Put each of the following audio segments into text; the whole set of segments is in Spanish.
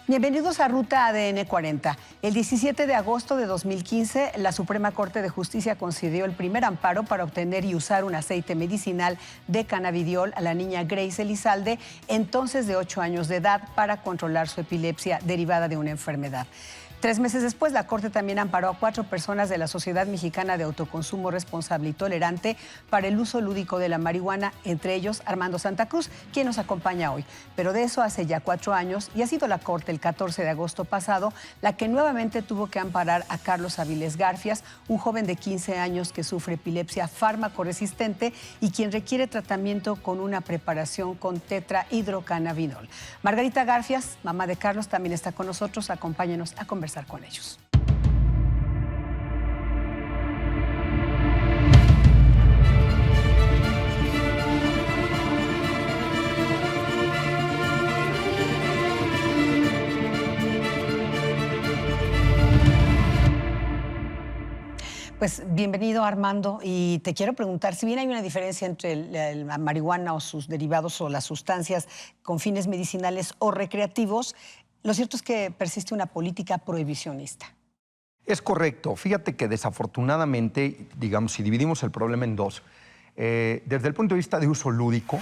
Bienvenidos a Ruta ADN 40. El 17 de agosto de 2015, la Suprema Corte de Justicia concedió el primer amparo para obtener y usar un aceite medicinal de cannabidiol a la niña Grace Elizalde, entonces de 8 años de edad, para controlar su epilepsia derivada de una enfermedad. 3 meses después, la Corte también amparó a 4 personas de la Sociedad Mexicana de Autoconsumo Responsable y Tolerante para el uso lúdico de la marihuana, entre ellos Armando Santa Cruz, quien nos acompaña hoy. Pero de eso hace ya 4 años, y ha sido la Corte el 14 de agosto pasado la que nuevamente tuvo que amparar a Carlos Avilés Garfias, un joven de 15 años que sufre epilepsia fármaco-resistente y quien requiere tratamiento con una preparación con tetrahidrocannabinol. Margarita Garfias, mamá de Carlos, también está con nosotros. Acompáñenos a conversar con ellos. Pues bienvenido, Armando, y te quiero preguntar, si bien hay una diferencia entre la marihuana o sus derivados o las sustancias con fines medicinales o recreativos, lo cierto es que persiste una política prohibicionista. Es correcto. Fíjate que desafortunadamente, digamos, si dividimos el problema en dos, desde el punto de vista de uso lúdico,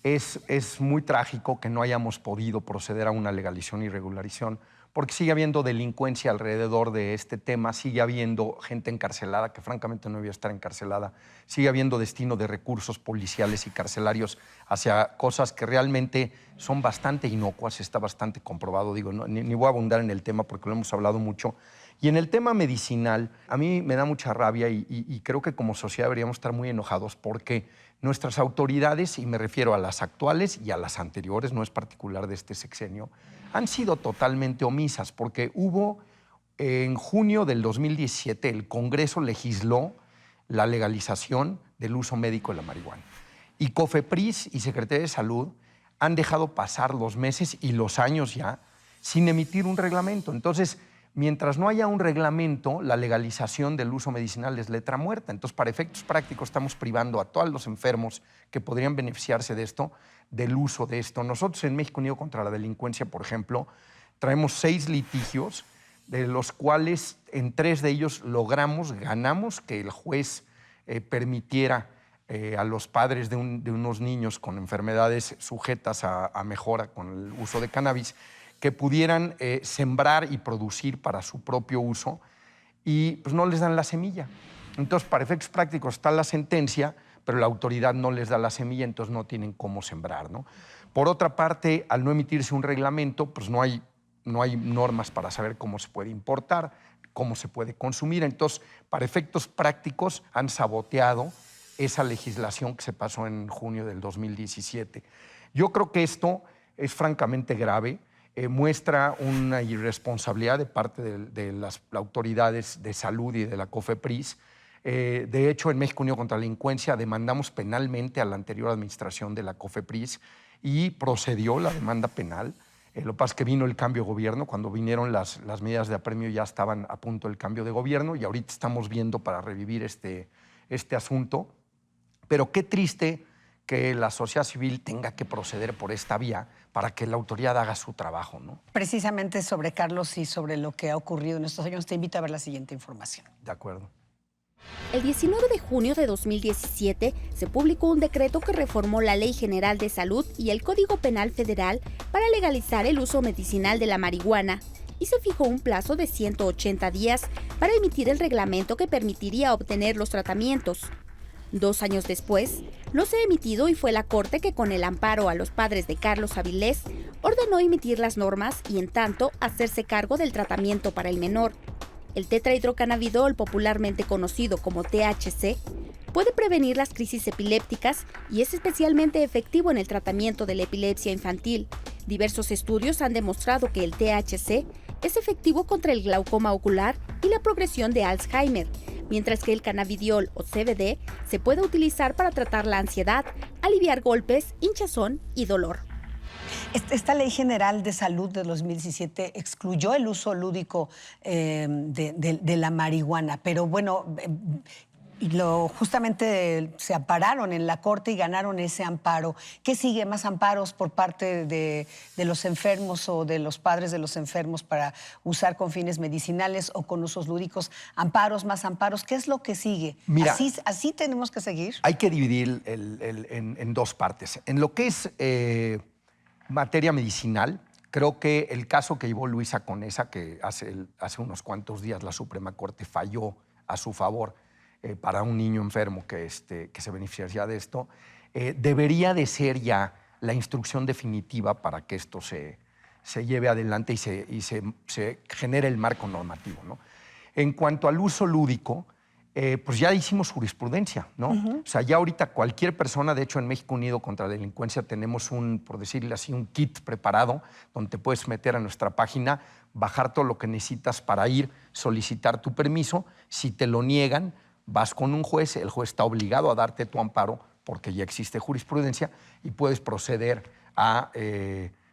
es muy trágico que no hayamos podido proceder a una legalización y regularización, porque sigue habiendo delincuencia alrededor de este tema, sigue habiendo gente encarcelada que francamente no debía estar encarcelada, sigue habiendo destino de recursos policiales y carcelarios hacia cosas que realmente son bastante inocuas, está bastante comprobado, digo, ni voy a abundar en el tema porque lo hemos hablado mucho. Y en el tema medicinal, a mí me da mucha rabia y creo que como sociedad deberíamos estar muy enojados porque nuestras autoridades, y me refiero a las actuales y a las anteriores, no es particular de este sexenio, han sido totalmente omisas porque hubo, en junio del 2017, el Congreso legisló la legalización del uso médico de la marihuana. Y COFEPRIS y Secretaría de Salud han dejado pasar los meses y los años ya sin emitir un reglamento. Entonces, mientras no haya un reglamento, la legalización del uso medicinal es letra muerta. Entonces, para efectos prácticos, estamos privando a todos los enfermos que podrían beneficiarse de esto, del uso de esto. Nosotros en México Unido contra la Delincuencia, por ejemplo, traemos 6 litigios, de los cuales en 3 de ellos ganamos que el juez permitiera a los padres de unos niños con enfermedades sujetas a mejora con el uso de cannabis, que pudieran sembrar y producir para su propio uso y pues no les dan la semilla. Entonces, para efectos prácticos está la sentencia, pero la autoridad no les da la semilla, entonces no tienen cómo sembrar, ¿no? Por otra parte, al no emitirse un reglamento, pues no hay normas para saber cómo se puede importar, cómo se puede consumir. Entonces, para efectos prácticos, han saboteado esa legislación que se pasó en junio del 2017. Yo creo que esto es francamente grave. Muestra una irresponsabilidad de parte de las autoridades de salud y de la COFEPRIS. De hecho, en México Unido contra la Delincuencia demandamos penalmente a la anterior administración de la COFEPRIS y procedió la demanda penal. Lo que pasa es que vino el cambio de gobierno. Cuando vinieron las medidas de apremio ya estaban a punto del cambio de gobierno y ahorita estamos viendo para revivir este asunto. Pero qué triste que la sociedad civil tenga que proceder por esta vía para que la autoridad haga su trabajo, ¿no? Precisamente sobre Carlos y sobre lo que ha ocurrido en estos años, te invito a ver la siguiente información. De acuerdo. El 19 de junio de 2017 se publicó un decreto que reformó la Ley General de Salud y el Código Penal Federal para legalizar el uso medicinal de la marihuana y se fijó un plazo de 180 días para emitir el reglamento que permitiría obtener los tratamientos. 2 años después, no se ha emitido y fue la Corte que, con el amparo a los padres de Carlos Avilés, ordenó emitir las normas y, en tanto, hacerse cargo del tratamiento para el menor. El tetrahidrocannabinol, popularmente conocido como THC, puede prevenir las crisis epilépticas y es especialmente efectivo en el tratamiento de la epilepsia infantil. Diversos estudios han demostrado que el THC es efectivo contra el glaucoma ocular y la progresión de Alzheimer, mientras que el cannabidiol o CBD se puede utilizar para tratar la ansiedad, aliviar golpes, hinchazón y dolor. Esta Ley General de Salud de 2017 excluyó el uso lúdico de la marihuana, pero bueno, justamente se ampararon en la corte y ganaron ese amparo. ¿Qué sigue? ¿Más amparos por parte de los enfermos o de los padres de los enfermos para usar con fines medicinales o con usos lúdicos? ¿Amparos, más amparos? ¿Qué es lo que sigue? Mira, ¿Así tenemos que seguir? Hay que dividir en dos partes. En lo que es materia medicinal, creo que el caso que llevó Luisa Conesa, que hace unos cuantos días la Suprema Corte falló a su favor para un niño enfermo que se beneficiaría de esto, debería de ser ya la instrucción definitiva para que esto se lleve adelante y se genere el marco normativo, ¿no? En cuanto al uso lúdico, pues ya hicimos jurisprudencia, ¿no? O sea, ya ahorita cualquier persona, de hecho en México Unido contra la Delincuencia tenemos por decirle así, un kit preparado donde te puedes meter a nuestra página, bajar todo lo que necesitas para ir, solicitar tu permiso. Si te lo niegan, vas con un juez, el juez está obligado a darte tu amparo porque ya existe jurisprudencia y puedes proceder a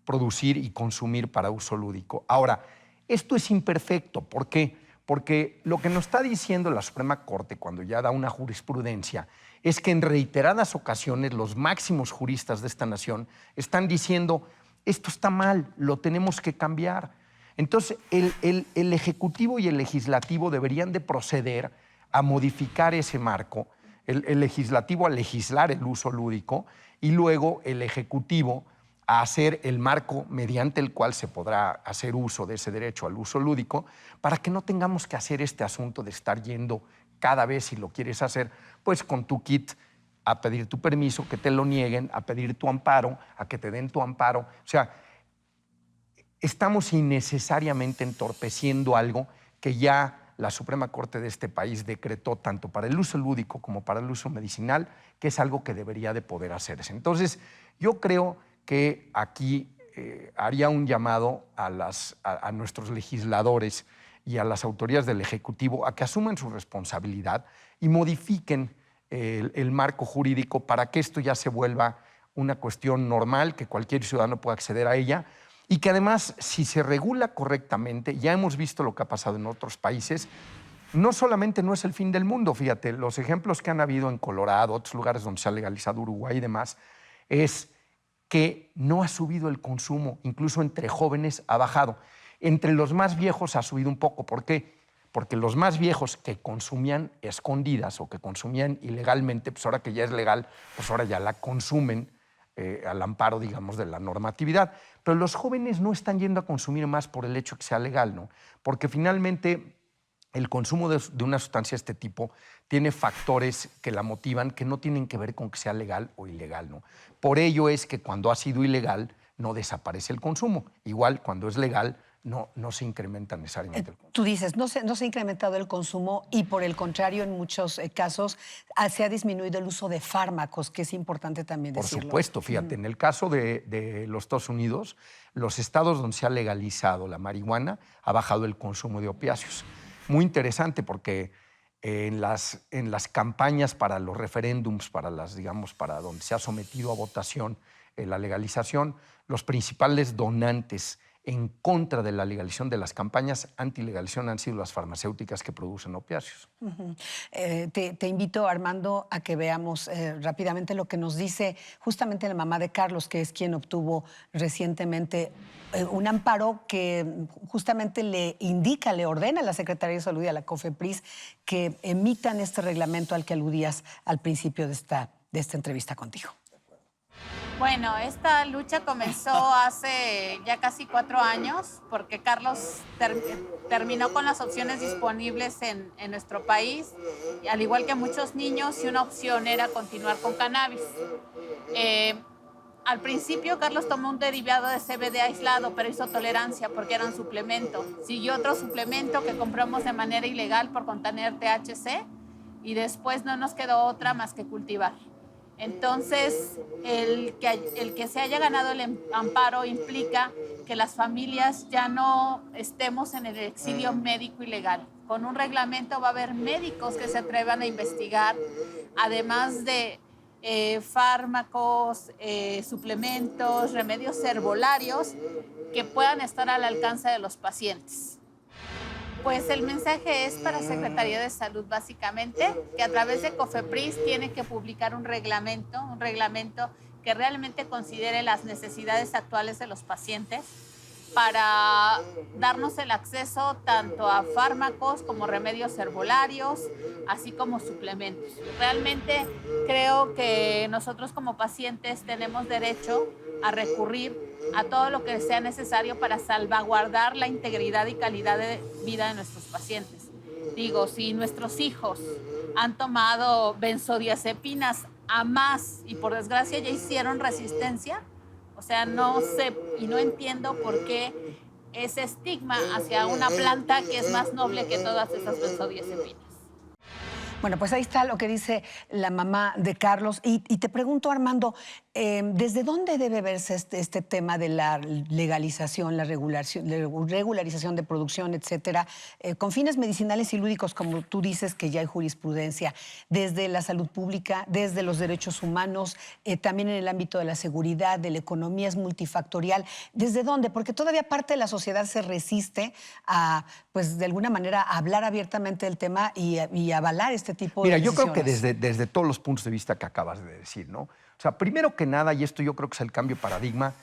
producir y consumir para uso lúdico. Ahora, esto es imperfecto. ¿Por qué? Porque lo que nos está diciendo la Suprema Corte cuando ya da una jurisprudencia es que en reiteradas ocasiones los máximos juristas de esta nación están diciendo esto está mal, lo tenemos que cambiar. Entonces, el Ejecutivo y el Legislativo deberían de proceder a modificar ese marco, el Legislativo a legislar el uso lúdico y luego el Ejecutivo a hacer el marco mediante el cual se podrá hacer uso de ese derecho al uso lúdico para que no tengamos que hacer este asunto de estar yendo cada vez, si lo quieres hacer, pues con tu kit a pedir tu permiso, que te lo nieguen, a pedir tu amparo, a que te den tu amparo. O sea, estamos innecesariamente entorpeciendo algo que ya la Suprema Corte de este país decretó tanto para el uso lúdico como para el uso medicinal, que es algo que debería de poder hacerse. Entonces, yo creo que aquí haría un llamado a nuestros legisladores y a las autoridades del Ejecutivo a que asuman su responsabilidad y modifiquen el marco jurídico para que esto ya se vuelva una cuestión normal, que cualquier ciudadano pueda acceder a ella y que además, si se regula correctamente, ya hemos visto lo que ha pasado en otros países, no solamente no es el fin del mundo, fíjate, los ejemplos que han habido en Colorado, otros lugares donde se ha legalizado, Uruguay y demás, es que no ha subido el consumo, incluso entre jóvenes ha bajado. Entre los más viejos ha subido un poco. ¿Por qué? Porque los más viejos que consumían escondidas o que consumían ilegalmente, pues ahora que ya es legal, pues ahora ya la consumen al amparo, digamos, de la normatividad. Pero los jóvenes no están yendo a consumir más por el hecho que sea legal, ¿no? Porque finalmente el consumo de una sustancia de este tipo tiene factores que la motivan que no tienen que ver con que sea legal o ilegal, ¿no? Por ello es que cuando ha sido ilegal no desaparece el consumo. Igual cuando es legal no se incrementa necesariamente el consumo. Tú dices, no se ha incrementado el consumo y por el contrario, en muchos casos se ha disminuido el uso de fármacos, que es importante también decirlo. Por supuesto, fíjate, en el caso de los Estados Unidos, los estados donde se ha legalizado la marihuana ha bajado el consumo de opiáceos. Muy interesante porque en las campañas para los referéndums, para donde se ha sometido a votación la legalización, los principales donantes en contra de la legalización de las campañas antilegalización han sido las farmacéuticas que producen opiáceos. Te invito, Armando, a que veamos rápidamente lo que nos dice justamente la mamá de Carlos, que es quien obtuvo recientemente un amparo que justamente le ordena a la Secretaría de Salud y a la COFEPRIS que emitan este reglamento al que aludías al principio de esta entrevista contigo. Bueno, esta lucha comenzó hace ya casi 4 años porque Carlos terminó con las opciones disponibles en nuestro país, al igual que muchos niños, y una opción era continuar con cannabis. Al principio Carlos tomó un derivado de CBD aislado, pero hizo tolerancia porque era un suplemento. Siguió otro suplemento que compramos de manera ilegal por contener THC y después no nos quedó otra más que cultivar. Entonces, el que se haya ganado el amparo implica que las familias ya no estemos en el exilio médico ilegal. Con un reglamento va a haber médicos que se atrevan a investigar, además de fármacos, suplementos, remedios herbolarios que puedan estar al alcance de los pacientes. Pues el mensaje es para Secretaría de Salud básicamente, que a través de COFEPRIS tiene que publicar un reglamento que realmente considere las necesidades actuales de los pacientes para darnos el acceso tanto a fármacos como remedios herbolarios, así como suplementos. Realmente creo que nosotros como pacientes tenemos derecho a recurrir a todo lo que sea necesario para salvaguardar la integridad y calidad de vida de nuestros pacientes. Digo, si nuestros hijos han tomado benzodiazepinas a más y por desgracia ya hicieron resistencia, o sea, no sé y no entiendo por qué ese estigma hacia una planta que es más noble que todas esas benzodiazepinas. Bueno, pues ahí está lo que dice la mamá de Carlos. Y te pregunto, Armando, ¿desde dónde debe verse este tema de la legalización, la regularización de producción, etcétera, con fines medicinales y lúdicos, como tú dices, que ya hay jurisprudencia, desde la salud pública, desde los derechos humanos, también en el ámbito de la seguridad, de la economía, es multifactorial? ¿Desde dónde? Porque todavía parte de la sociedad se resiste a, pues, de alguna manera, a hablar abiertamente del tema y avalar este tipo de decisiones. Yo creo que desde todos los puntos de vista que acabas de decir, ¿no? O sea, primero que nada, y esto yo creo que es el cambio de paradigma,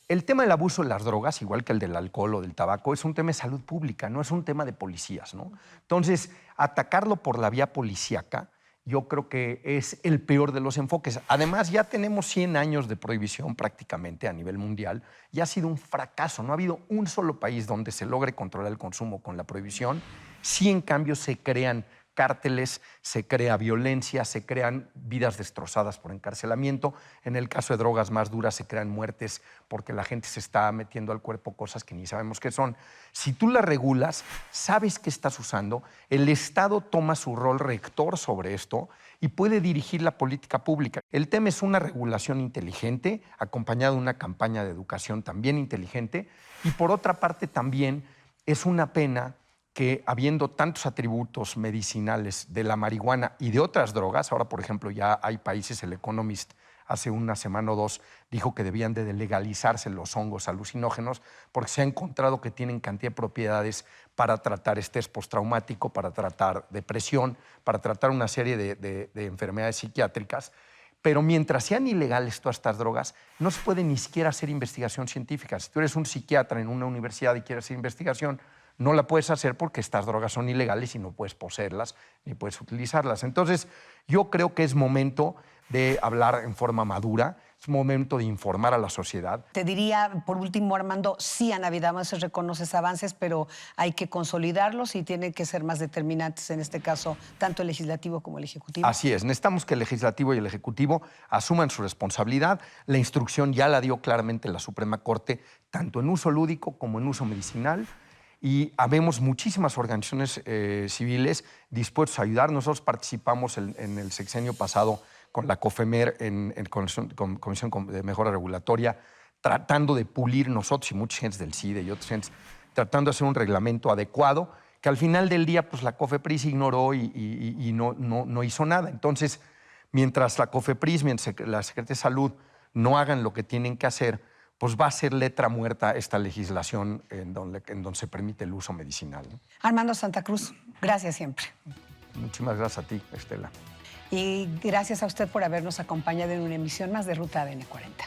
el tema del abuso de las drogas, igual que el del alcohol o del tabaco, es un tema de salud pública, no es un tema de policías, ¿no? Entonces, atacarlo por la vía policíaca, yo creo que es el peor de los enfoques. Además, ya tenemos 100 años de prohibición prácticamente a nivel mundial y ha sido un fracaso. No ha habido un solo país donde se logre controlar el consumo con la prohibición. Sí, en cambio, se crean cárteles, se crea violencia, se crean vidas destrozadas por encarcelamiento. En el caso de drogas más duras se crean muertes porque la gente se está metiendo al cuerpo cosas que ni sabemos qué son. Si tú las regulas, sabes qué estás usando, el Estado toma su rol rector sobre esto y puede dirigir la política pública. El tema es una regulación inteligente, acompañada de una campaña de educación también inteligente, y por otra parte también es una pena que habiendo tantos atributos medicinales de la marihuana y de otras drogas, ahora por ejemplo ya hay países, el Economist hace una semana o dos dijo que debían de legalizarse los hongos alucinógenos porque se ha encontrado que tienen cantidad de propiedades para tratar estrés postraumático, para tratar depresión, para tratar una serie de enfermedades psiquiátricas. Pero mientras sean ilegales todas estas drogas, no se puede ni siquiera hacer investigación científica. Si tú eres un psiquiatra en una universidad y quieres hacer investigación, no la puedes hacer porque estas drogas son ilegales y no puedes poseerlas ni puedes utilizarlas. Entonces, yo creo que es momento de hablar en forma madura, es momento de informar a la sociedad. Te diría, por último, Armando, sí han habido avances, reconoces avances, pero hay que consolidarlos y tienen que ser más determinantes, en este caso, tanto el legislativo como el ejecutivo. Así es, necesitamos que el legislativo y el ejecutivo asuman su responsabilidad. La instrucción ya la dio claramente la Suprema Corte, tanto en uso lúdico como en uso medicinal. Y habemos muchísimas organizaciones civiles dispuestas a ayudar. Nosotros participamos en el sexenio pasado con la COFEMER en Comisión de Mejora Regulatoria, tratando de pulir nosotros y muchas gentes del CIDE y otras gentes, tratando de hacer un reglamento adecuado, que al final del día pues, la COFEPRIS ignoró y no hizo nada. Entonces, mientras la COFEPRIS, mientras la Secretaría de Salud no hagan lo que tienen que hacer, pues va a ser letra muerta esta legislación en donde se permite el uso medicinal, ¿no? Armando Santa Cruz, gracias siempre. Muchísimas gracias a ti, Estela. Y gracias a usted por habernos acompañado en una emisión más de Ruta ADN 40.